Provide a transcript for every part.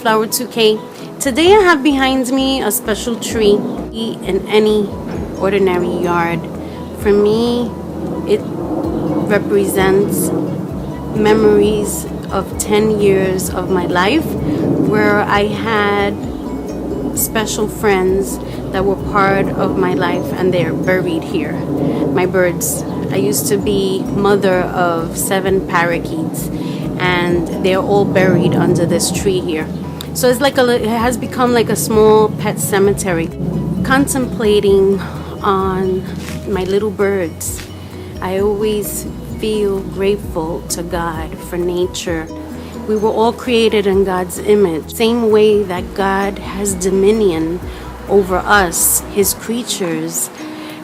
Flower 2K. Today I have behind me a special tree in any ordinary yard. For me, it represents memories of 10 years of my life where I had special friends that were part of my life, and they're buried here. My birds. I used to be mother of 7 parakeets, and they're all buried under this tree here. So it's like it has become like a small pet cemetery. Contemplating on my little birds, I always feel grateful to God for nature. We were all created in God's image. Same way that God has dominion over us, his creatures,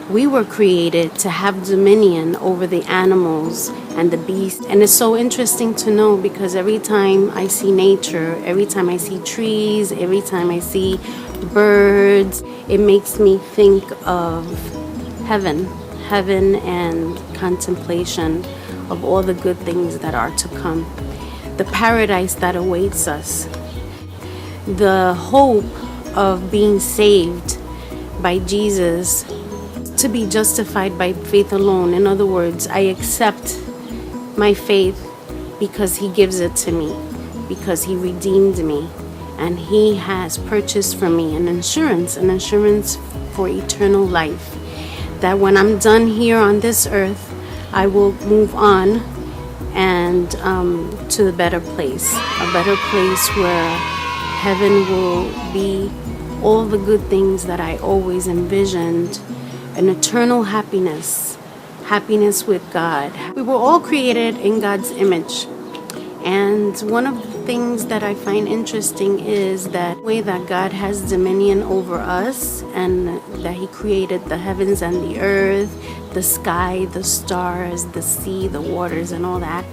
we were created to have dominion over the animals and the beasts. And it's so interesting to know, because every time I see nature, every time I see trees, every time I see birds, it makes me think of heaven and contemplation of all the good things that are to come. The paradise that awaits us. The hope of being saved by Jesus, to be justified by faith alone. In other words, I accept my faith because he gives it to me, because he redeemed me, and he has purchased for me an insurance for eternal life. That when I'm done here on this earth, I will move on and to a better place where heaven will be all the good things that I always envisioned. An eternal happiness with God. We were all created in God's image. And one of the things that I find interesting is that way that God has dominion over us, and that he created the heavens and the earth, the sky, the stars, the sea, the waters, and all that.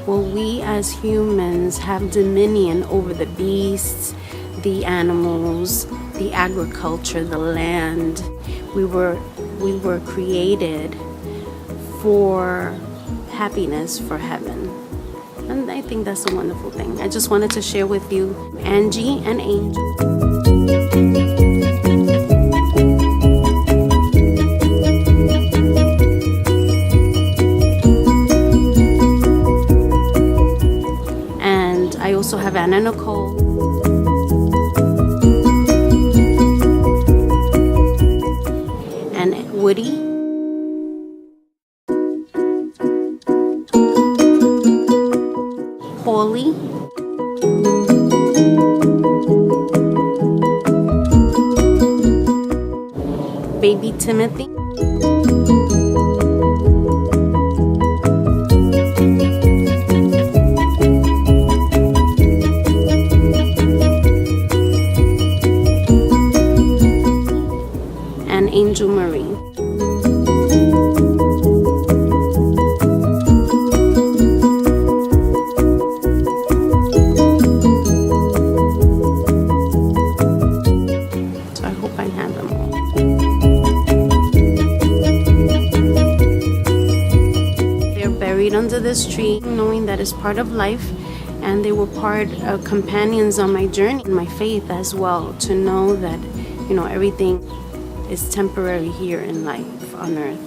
Well, we as humans have dominion over the beasts, the animals, the agriculture, the land. We were created for happiness, for heaven. And I think that's a wonderful thing. I just wanted to share with you Angie and Angel. And I also have Anna Nichole. And Woodie. Paulie, baby Timothy, and Angel Marie. Under this tree, knowing that it's part of life, and they were companions on my journey in my faith as well, to know that everything is temporary here in life on earth,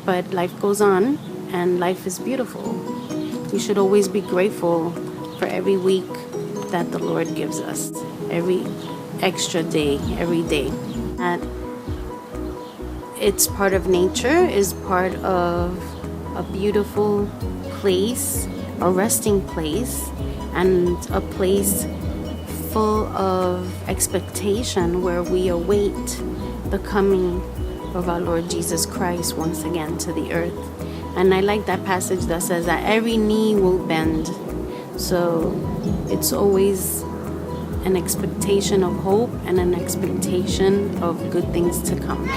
but life goes on and life is beautiful. We should always be grateful for every week that the Lord gives us, every extra day, every day. That it's part of nature, is part of a beautiful place, a resting place, and a place full of expectation where we await the coming of our Lord Jesus Christ once again to the earth. And I like that passage that says that every knee will bend. So it's always an expectation of hope and an expectation of good things to come.